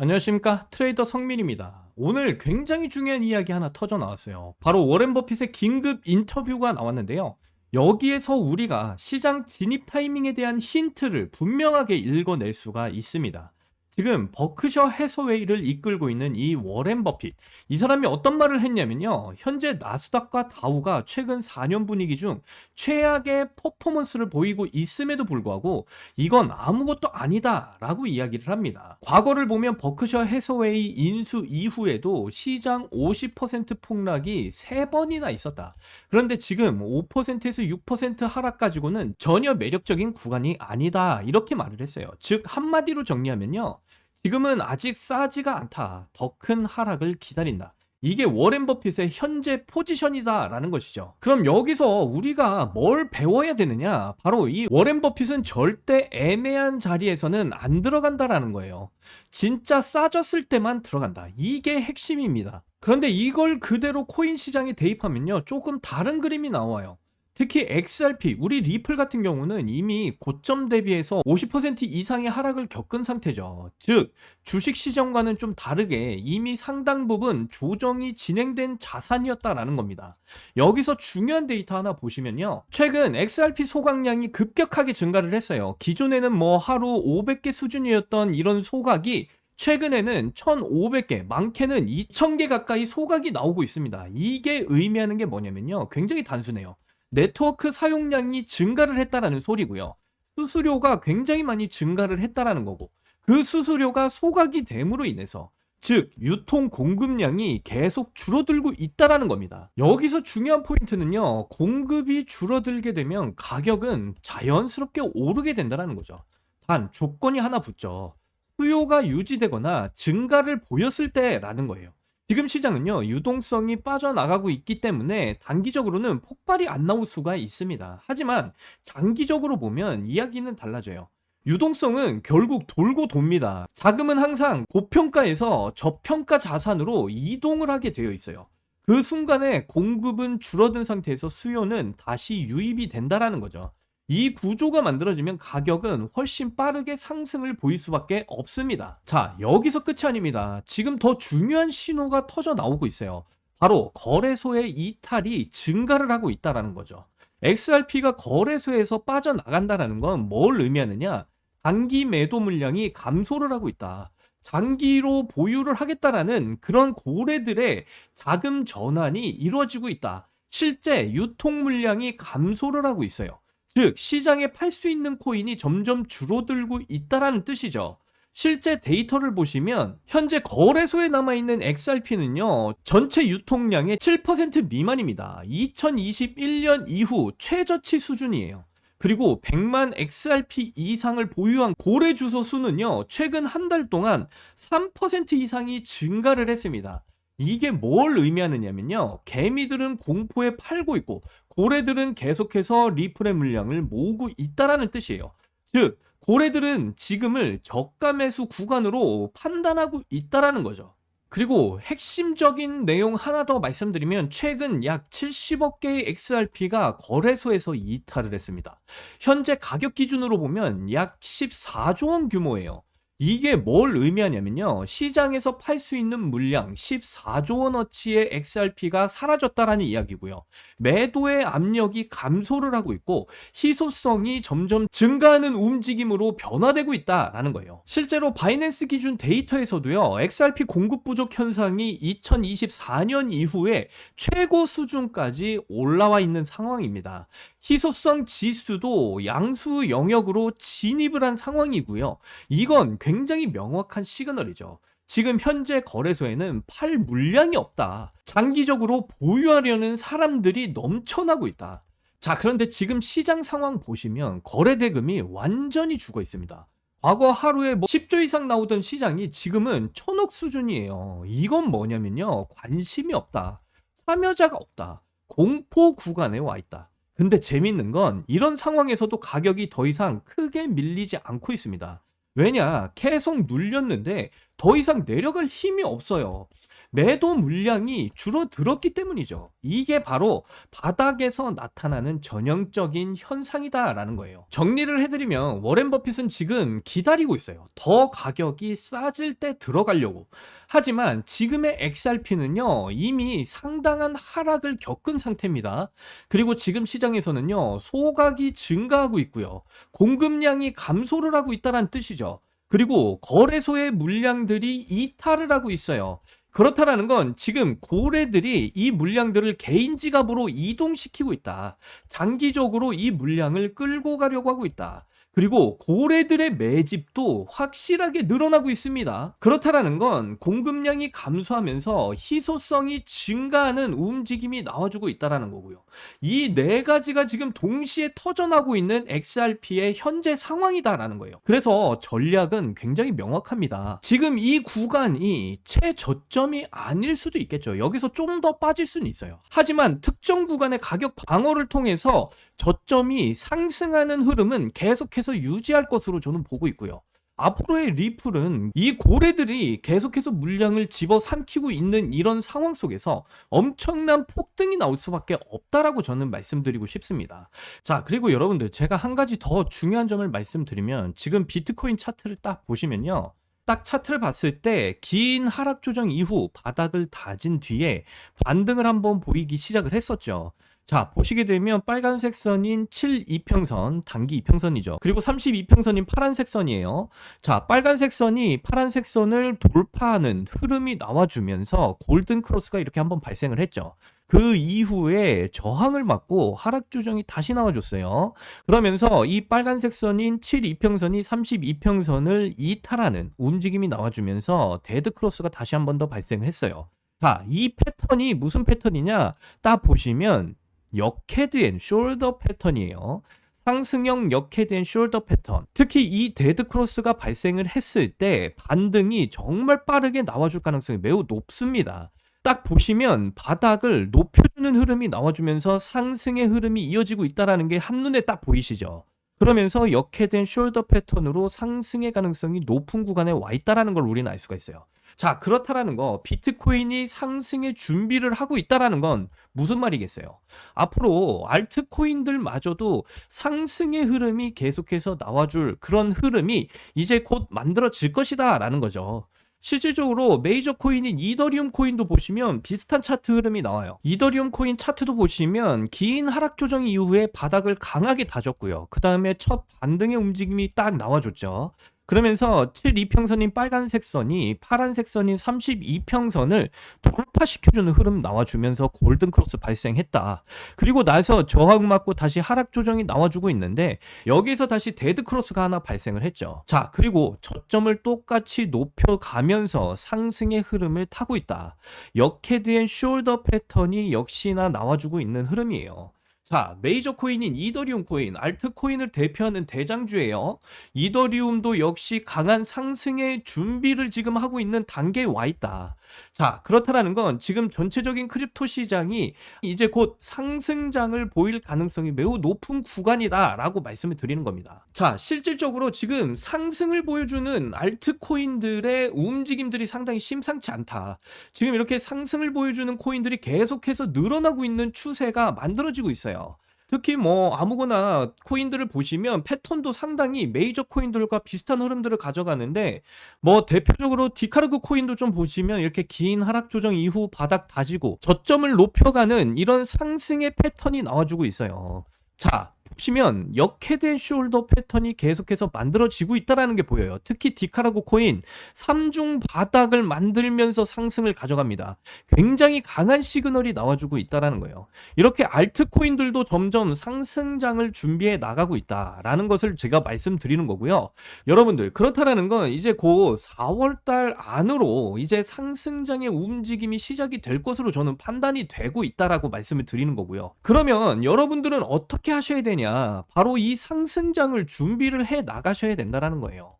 안녕하십니까, 트레이더 성민입니다. 오늘 굉장히 중요한 이야기 하나 터져 나왔어요. 바로 워렌 버핏의 긴급 인터뷰가 나왔는데요. 여기에서 우리가 시장 진입 타이밍에 대한 힌트를 분명하게 읽어낼 수가 있습니다. 지금 버크셔 해서웨이를 이끌고 있는 이 워렌 버핏, 이 사람이 어떤 말을 했냐면요, 현재 나스닥과 다우가 최근 4년 분위기 중 최악의 퍼포먼스를 보이고 있음에도 불구하고 이건 아무것도 아니다 라고 이야기를 합니다. 과거를 보면 버크셔 해서웨이 인수 이후에도 시장 50% 폭락이 3번이나 있었다. 그런데 지금 5%에서 6% 하락 가지고는 전혀 매력적인 구간이 아니다, 이렇게 말을 했어요. 즉 한마디로 정리하면요, 지금은 아직 싸지가 않다, 더 큰 하락을 기다린다, 이게 워렌 버핏의 현재 포지션이다라는 것이죠. 그럼 여기서 우리가 뭘 배워야 되느냐? 바로 이 워렌 버핏은 절대 애매한 자리에서는 안 들어간다라는 거예요. 진짜 싸졌을 때만 들어간다, 이게 핵심입니다. 그런데 이걸 그대로 코인 시장에 대입하면요, 조금 다른 그림이 나와요. 특히 XRP, 우리 리플 같은 경우는 이미 고점 대비해서 50% 이상의 하락을 겪은 상태죠. 즉 주식시장과는 좀 다르게 이미 상당 부분 조정이 진행된 자산이었다라는 겁니다. 여기서 중요한 데이터 하나 보시면요, 최근 XRP 소각량이 급격하게 증가를 했어요. 기존에는 뭐 하루 500개 수준이었던 이런 소각이 최근에는 1,500개, 많게는 2,000개 가까이 소각이 나오고 있습니다. 이게 의미하는 게 뭐냐면요, 굉장히 단순해요. 네트워크 사용량이 증가를 했다라는 소리고요. 수수료가 굉장히 많이 증가를 했다라는 거고, 그 수수료가 소각이 됨으로 인해서, 즉 유통 공급량이 계속 줄어들고 있다라는 겁니다. 여기서 중요한 포인트는요, 공급이 줄어들게 되면 가격은 자연스럽게 오르게 된다는 거죠. 단 조건이 하나 붙죠. 수요가 유지되거나 증가를 보였을 때라는 거예요. 지금 시장은요, 유동성이 빠져나가고 있기 때문에 단기적으로는 폭발이 안 나올 수가 있습니다. 하지만 장기적으로 보면 이야기는 달라져요. 유동성은 결국 돌고 돕니다. 자금은 항상 고평가에서 저평가 자산으로 이동을 하게 되어 있어요. 그 순간에 공급은 줄어든 상태에서 수요는 다시 유입이 된다라는 거죠. 이 구조가 만들어지면 가격은 훨씬 빠르게 상승을 보일 수밖에 없습니다. 자, 여기서 끝이 아닙니다. 지금 더 중요한 신호가 터져 나오고 있어요. 바로 거래소의 이탈이 증가를 하고 있다는 거죠. XRP가 거래소에서 빠져나간다는 건 뭘 의미하느냐? 단기 매도 물량이 감소를 하고 있다. 장기로 보유를 하겠다라는 그런 고래들의 자금 전환이 이루어지고 있다. 실제 유통 물량이 감소를 하고 있어요. 즉 시장에 팔 수 있는 코인이 점점 줄어들고 있다라는 뜻이죠. 실제 데이터를 보시면 현재 거래소에 남아있는 XRP는요, 전체 유통량의 7% 미만입니다. 2021년 이후 최저치 수준이에요. 그리고 100만 XRP 이상을 보유한 고래 주소 수는요, 최근 한 달 동안 3% 이상이 증가를 했습니다. 이게 뭘 의미하느냐면요, 개미들은 공포에 팔고 있고 고래들은 계속해서 리플의 물량을 모으고 있다라는 뜻이에요. 즉 고래들은 지금을 저가 매수 구간으로 판단하고 있다라는 거죠. 그리고 핵심적인 내용 하나 더 말씀드리면, 최근 약 70억 개의 XRP가 거래소에서 이탈을 했습니다. 현재 가격 기준으로 보면 약 14조 원 규모예요. 이게 뭘 의미하냐면요, 시장에서 팔 수 있는 물량 14조 원어치의 XRP가 사라졌다라는 이야기고요. 매도의 압력이 감소를 하고 있고 희소성이 점점 증가하는 움직임으로 변화되고 있다라는 거예요. 실제로 바이낸스 기준 데이터에서도요, XRP 공급 부족 현상이 2024년 이후에 최고 수준까지 올라와 있는 상황입니다. 희소성 지수도 양수 영역으로 진입을 한 상황이고요. 이건 굉장히 명확한 시그널이죠. 지금 현재 거래소에는 팔 물량이 없다. 장기적으로 보유하려는 사람들이 넘쳐나고 있다. 자, 그런데 지금 시장 상황 보시면 거래 대금이 완전히 죽어 있습니다. 과거 하루에 10조 이상 나오던 시장이 지금은 1,000억 수준이에요. 이건 뭐냐면요, 관심이 없다, 참여자가 없다, 공포 구간에 와 있다. 근데 재밌는 건 이런 상황에서도 가격이 더 이상 크게 밀리지 않고 있습니다. 왜냐? 계속 눌렸는데 더 이상 내려갈 힘이 없어요. 매도 물량이 줄어들었기 때문이죠. 이게 바로 바닥에서 나타나는 전형적인 현상이다라는 거예요. 정리를 해드리면 워렌 버핏은 지금 기다리고 있어요. 더 가격이 싸질 때 들어가려고. 하지만 지금의 XRP는요, 이미 상당한 하락을 겪은 상태입니다. 그리고 지금 시장에서는요, 소각이 증가하고 있고요. 공급량이 감소를 하고 있다는 뜻이죠. 그리고 거래소의 물량들이 이탈을 하고 있어요. 그렇다라는 건 지금 고래들이 이 물량들을 개인 지갑으로 이동시키고 있다. 장기적으로 이 물량을 끌고 가려고 하고 있다. 그리고 고래들의 매집도 확실하게 늘어나고 있습니다. 그렇다라는 건 공급량이 감소하면서 희소성이 증가하는 움직임이 나와주고 있다는 거고요. 이 네 가지가 지금 동시에 터져나고 있는 XRP의 현재 상황이다라는 거예요. 그래서 전략은 굉장히 명확합니다. 지금 이 구간이 최저점이 아닐 수도 있겠죠. 여기서 좀 더 빠질 수는 있어요. 하지만 특정 구간의 가격 방어를 통해서 저점이 상승하는 흐름은 계속해서 유지할 것으로 저는 보고 있고요. 앞으로의 리플은 이 고래들이 계속해서 물량을 집어삼키고 있는 이런 상황 속에서 엄청난 폭등이 나올 수밖에 없다라고 저는 말씀드리고 싶습니다. 자, 그리고 여러분들 제가 한 가지 더 중요한 점을 말씀드리면 지금 비트코인 차트를 딱 보시면요. 딱 차트를 봤을 때 긴 하락 조정 이후 바닥을 다진 뒤에 반등을 한번 보이기 시작을 했었죠. 자, 보시게 되면 빨간색 선인 7 이평선, 단기 이평선이죠. 그리고 32평선인 파란색 선이에요. 자, 빨간색 선이 파란색 선을 돌파하는 흐름이 나와주면서 골든 크로스가 이렇게 한번 발생을 했죠. 그 이후에 저항을 맞고 하락 조정이 다시 나와줬어요. 그러면서 이 빨간색 선인 7 이평선이 32평선을 이탈하는 움직임이 나와주면서 데드 크로스가 다시 한번 더 발생을 했어요. 자, 이 패턴이 무슨 패턴이냐? 딱 보시면 역헤드 앤 숄더 패턴이에요. 상승형 역헤드 앤 숄더 패턴. 특히 이 데드 크로스가 발생을 했을 때 반등이 정말 빠르게 나와줄 가능성이 매우 높습니다. 딱 보시면 바닥을 높여주는 흐름이 나와주면서 상승의 흐름이 이어지고 있다는 게 한눈에 딱 보이시죠? 그러면서 역헤드 앤 숄더 패턴으로 상승의 가능성이 높은 구간에 와 있다는 걸 우리는 알 수가 있어요. 자, 그렇다라는 거, 비트코인이 상승의 준비를 하고 있다라는 건 무슨 말이겠어요? 앞으로 알트코인들마저도 상승의 흐름이 계속해서 나와줄 그런 흐름이 이제 곧 만들어질 것이다 라는 거죠. 실질적으로 메이저 코인인 이더리움 코인도 보시면 비슷한 차트 흐름이 나와요. 이더리움 코인 차트도 보시면 긴 하락 조정 이후에 바닥을 강하게 다졌고요. 그 다음에 첫 반등의 움직임이 딱 나와줬죠. 그러면서 7 이평선인 빨간색 선이 파란색 선인 32평선을 돌파시켜주는 흐름 나와주면서 골든 크로스 발생했다. 그리고 나서 저항 맞고 다시 하락 조정이 나와주고 있는데 여기서 다시 데드 크로스가 하나 발생을 했죠. 자, 그리고 저점을 똑같이 높여가면서 상승의 흐름을 타고 있다. 역헤드 앤 숄더 패턴이 역시나 나와주고 있는 흐름이에요. 자, 메이저 코인인 이더리움 코인, 알트코인을 대표하는 대장주예요. 이더리움도 역시 강한 상승의 준비를 지금 하고 있는 단계에 와 있다. 자, 그렇다라는 건 지금 전체적인 크립토 시장이 이제 곧 상승장을 보일 가능성이 매우 높은 구간이다라고 말씀을 드리는 겁니다. 자, 실질적으로 지금 상승을 보여주는 알트코인들의 움직임들이 상당히 심상치 않다. 지금 이렇게 상승을 보여주는 코인들이 계속해서 늘어나고 있는 추세가 만들어지고 있어요. 특히 뭐 아무거나 코인들을 보시면 패턴도 상당히 메이저 코인들과 비슷한 흐름들을 가져가는데 뭐 대표적으로 디카르그 코인도 좀 보시면 이렇게 긴 하락 조정 이후 바닥 다지고 저점을 높여가는 이런 상승의 패턴이 나와주고 있어요. 자, 보시면 역헤드 앤 숄더 패턴이 계속해서 만들어지고 있다는 게 보여요. 특히 디카르고 코인 3중 바닥을 만들면서 상승을 가져갑니다. 굉장히 강한 시그널이 나와주고 있다는 거예요. 이렇게 알트코인들도 점점 상승장을 준비해 나가고 있다라는 것을 제가 말씀드리는 거고요. 여러분들, 그렇다라는 건 이제 곧 4월달 안으로 이제 상승장의 움직임이 시작이 될 것으로 저는 판단이 되고 있다라고 말씀을 드리는 거고요. 그러면 여러분들은 어떻게 하셔야 되냐? 바로 이 상승장을 준비를 해 나가셔야 된다는 거예요.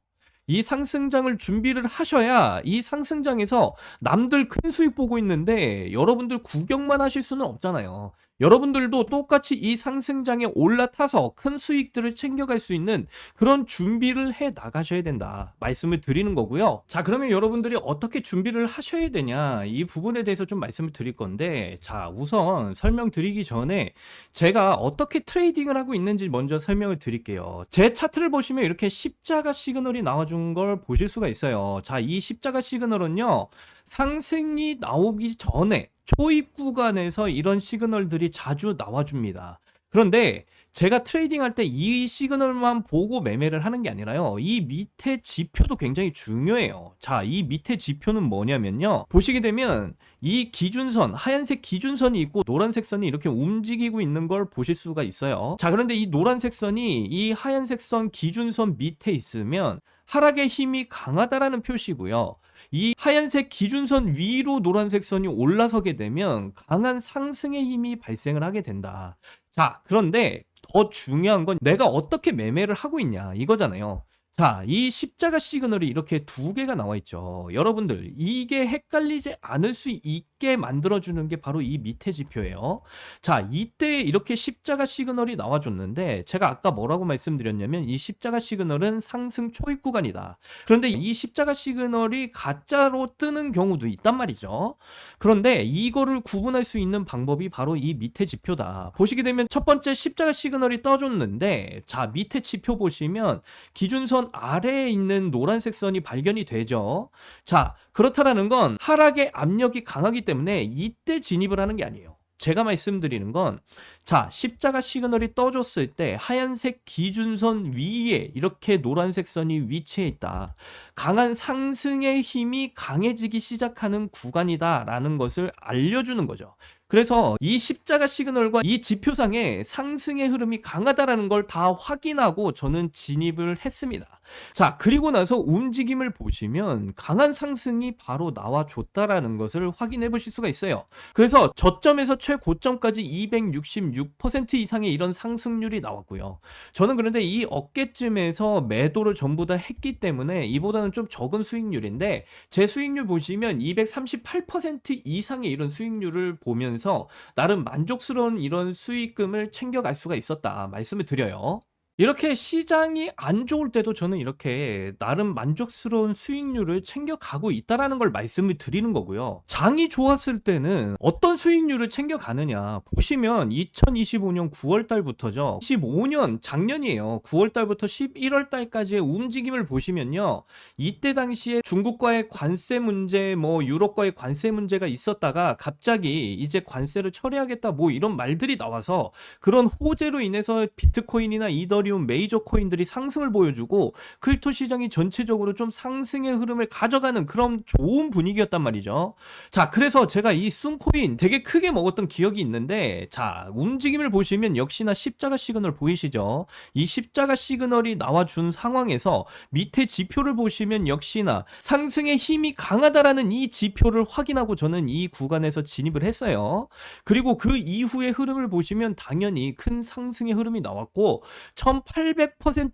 이 상승장을 준비를 하셔야 이 상승장에서 남들 큰 수익 보고 있는데 여러분들 구경만 하실 수는 없잖아요. 여러분들도 똑같이 이 상승장에 올라타서 큰 수익들을 챙겨갈 수 있는 그런 준비를 해 나가셔야 된다 말씀을 드리는 거고요. 자, 그러면 여러분들이 어떻게 준비를 하셔야 되냐, 이 부분에 대해서 좀 말씀을 드릴 건데, 자, 우선 설명드리기 전에 제가 어떻게 트레이딩을 하고 있는지 먼저 설명을 드릴게요. 제 차트를 보시면 이렇게 십자가 시그널이 나와준 걸 보실 수가 있어요. 자, 이 십자가 시그널은요, 상승이 나오기 전에 초입 구간에서 이런 시그널들이 자주 나와줍니다. 그런데 제가 트레이딩 할 때 이 시그널만 보고 매매를 하는 게 아니라요, 이 밑에 지표도 굉장히 중요해요. 자, 이 밑에 지표는 뭐냐면요, 보시게 되면 이 기준선, 하얀색 기준선이 있고 노란색 선이 이렇게 움직이고 있는 걸 보실 수가 있어요. 자, 그런데 이 노란색 선이 이 하얀색 선 기준선 밑에 있으면 하락의 힘이 강하다라는 표시고요. 이 하얀색 기준선 위로 노란색 선이 올라서게 되면 강한 상승의 힘이 발생을 하게 된다. 자, 그런데 더 중요한 건 내가 어떻게 매매를 하고 있냐 이거잖아요. 자, 이 십자가 시그널이 이렇게 두 개가 나와 있죠. 여러분들, 이게 헷갈리지 않을 수 있게 만들어주는 게 바로 이 밑에 지표예요. 자, 이때 이렇게 십자가 시그널이 나와줬는데, 제가 아까 뭐라고 말씀드렸냐면 이 십자가 시그널은 상승 초입 구간이다. 그런데 이 십자가 시그널이 가짜로 뜨는 경우도 있단 말이죠. 그런데 이거를 구분할 수 있는 방법이 바로 이 밑에 지표다. 보시게 되면 첫 번째 십자가 시그널이 떠줬는데, 자, 밑에 지표 보시면 기준선 아래에 있는 노란색 선이 발견이 되죠. 자, 그렇다라는 건 하락의 압력이 강하기 때문에 이때 진입을 하는 게 아니에요. 제가 말씀드리는 건, 자, 십자가 시그널이 떠줬을 때 하얀색 기준선 위에 이렇게 노란색 선이 위치해 있다. 강한 상승의 힘이 강해지기 시작하는 구간이다라는 것을 알려주는 거죠. 그래서 이 십자가 시그널과 이 지표상의 상승의 흐름이 강하다라는 걸 다 확인하고 저는 진입을 했습니다. 자, 그리고 나서 움직임을 보시면 강한 상승이 바로 나와줬다라는 것을 확인해 보실 수가 있어요. 그래서 저점에서 최고점까지 266% 이상의 이런 상승률이 나왔고요. 저는 그런데 이 어깨쯤에서 매도를 전부 다 했기 때문에 이보다는 좀 적은 수익률인데, 제 수익률 보시면 238% 이상의 이런 수익률을 보면서 나름 만족스러운 이런 수익금을 챙겨갈 수가 있었다 말씀을 드려요. 이렇게 시장이 안 좋을 때도 저는 이렇게 나름 만족스러운 수익률을 챙겨가고 있다라는 걸 말씀을 드리는 거고요. 장이 좋았을 때는 어떤 수익률을 챙겨가느냐 보시면 2025년 9월 달부터죠. 15년 작년이에요. 9월 달부터 11월 달까지의 움직임을 보시면요, 이때 당시에 중국과의 관세 문제, 뭐 유럽과의 관세 문제가 있었다가 갑자기 이제 관세를 처리하겠다 뭐 이런 말들이 나와서 그런 호재로 인해서 비트코인이나 이더리움 메이저 코인들이 상승을 보여주고 크립토 시장이 전체적으로 좀 상승의 흐름을 가져가는 그런 좋은 분위기였단 말이죠. 자, 그래서 제가 이 순코인 되게 크게 먹었던 기억이 있는데, 자, 움직임을 보시면 역시나 십자가 시그널 보이시죠? 이 십자가 시그널이 나와준 상황에서 밑에 지표를 보시면 역시나 상승의 힘이 강하다라는 이 지표를 확인하고 저는 이 구간에서 진입을 했어요. 그리고 그 이후의 흐름을 보시면 당연히 큰 상승의 흐름이 나왔고 1800%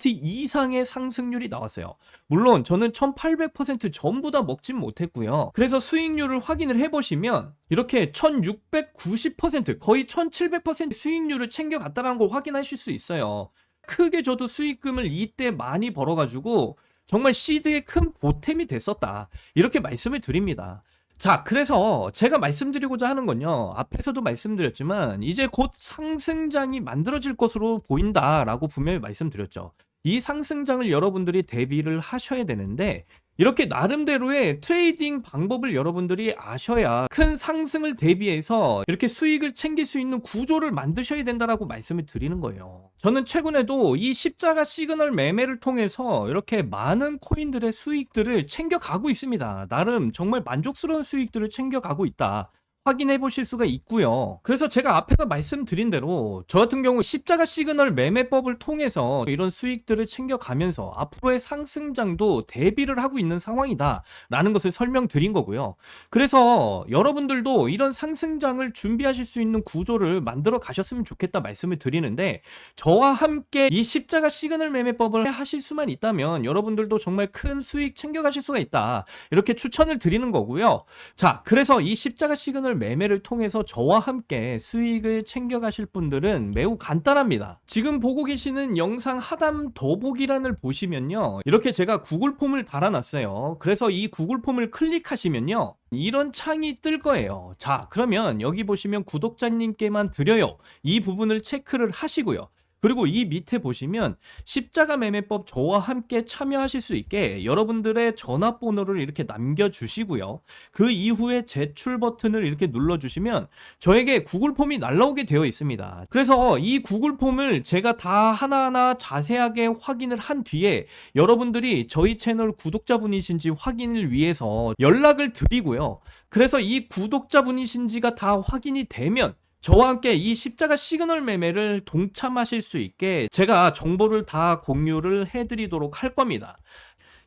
이상의 상승률이 나왔어요. 물론 저는 1800% 전부 다 먹진 못했고요. 그래서 수익률을 확인을 해보시면 이렇게 1690%, 거의 1700% 수익률을 챙겨갔다는 걸 확인하실 수 있어요. 크게 저도 수익금을 이때 많이 벌어가지고 정말 시드의 큰 보탬이 됐었다, 이렇게 말씀을 드립니다. 자, 그래서 제가 말씀드리고자 하는 건요, 앞에서도 말씀드렸지만 이제 곧 상승장이 만들어질 것으로 보인다라고 분명히 말씀드렸죠. 이 상승장을 여러분들이 대비를 하셔야 되는데, 이렇게 나름대로의 트레이딩 방법을 여러분들이 아셔야 큰 상승을 대비해서 이렇게 수익을 챙길 수 있는 구조를 만드셔야 된다라고 말씀을 드리는 거예요. 저는 최근에도 이 십자가 시그널 매매를 통해서 이렇게 많은 코인들의 수익들을 챙겨가고 있습니다. 나름 정말 만족스러운 수익들을 챙겨가고 있다, 확인해 보실 수가 있고요. 그래서 제가 앞에서 말씀드린 대로 저 같은 경우 십자가 시그널 매매법을 통해서 이런 수익들을 챙겨가면서 앞으로의 상승장도 대비를 하고 있는 상황이다 라는 것을 설명드린 거고요. 그래서 여러분들도 이런 상승장을 준비하실 수 있는 구조를 만들어 가셨으면 좋겠다 말씀을 드리는데, 저와 함께 이 십자가 시그널 매매법을 하실 수만 있다면 여러분들도 정말 큰 수익 챙겨가실 수가 있다, 이렇게 추천을 드리는 거고요. 자, 그래서 이 십자가 시그널 매매를 통해서 저와 함께 수익을 챙겨가실 분들은 매우 간단합니다. 지금 보고 계시는 영상 하단 더보기란을 보시면요, 이렇게 제가 구글 폼을 달아놨어요. 그래서 이 구글 폼을 클릭하시면요, 이런 창이 뜰 거예요. 자, 그러면 여기 보시면 구독자님께만 드려요, 이 부분을 체크를 하시고요. 그리고 이 밑에 보시면 십자가 매매법 저와 함께 참여하실 수 있게 여러분들의 전화번호를 이렇게 남겨주시고요. 그 이후에 제출 버튼을 이렇게 눌러주시면 저에게 구글 폼이 날라오게 되어 있습니다. 그래서 이 구글 폼을 제가 다 하나하나 자세하게 확인을 한 뒤에 여러분들이 저희 채널 구독자분이신지 확인을 위해서 연락을 드리고요. 그래서 이 구독자분이신지가 다 확인이 되면 저와 함께 이 십자가 시그널 매매를 동참하실 수 있게 제가 정보를 다 공유를 해드리도록 할 겁니다.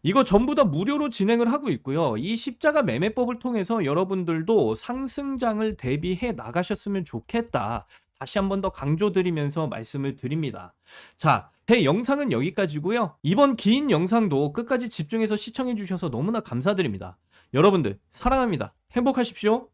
이거 전부 다 무료로 진행을 하고 있고요. 이 십자가 매매법을 통해서 여러분들도 상승장을 대비해 나가셨으면 좋겠다, 다시 한 번 더 강조드리면서 말씀을 드립니다. 자, 제 영상은 여기까지고요. 이번 긴 영상도 끝까지 집중해서 시청해 주셔서 너무나 감사드립니다. 여러분들 사랑합니다. 행복하십시오.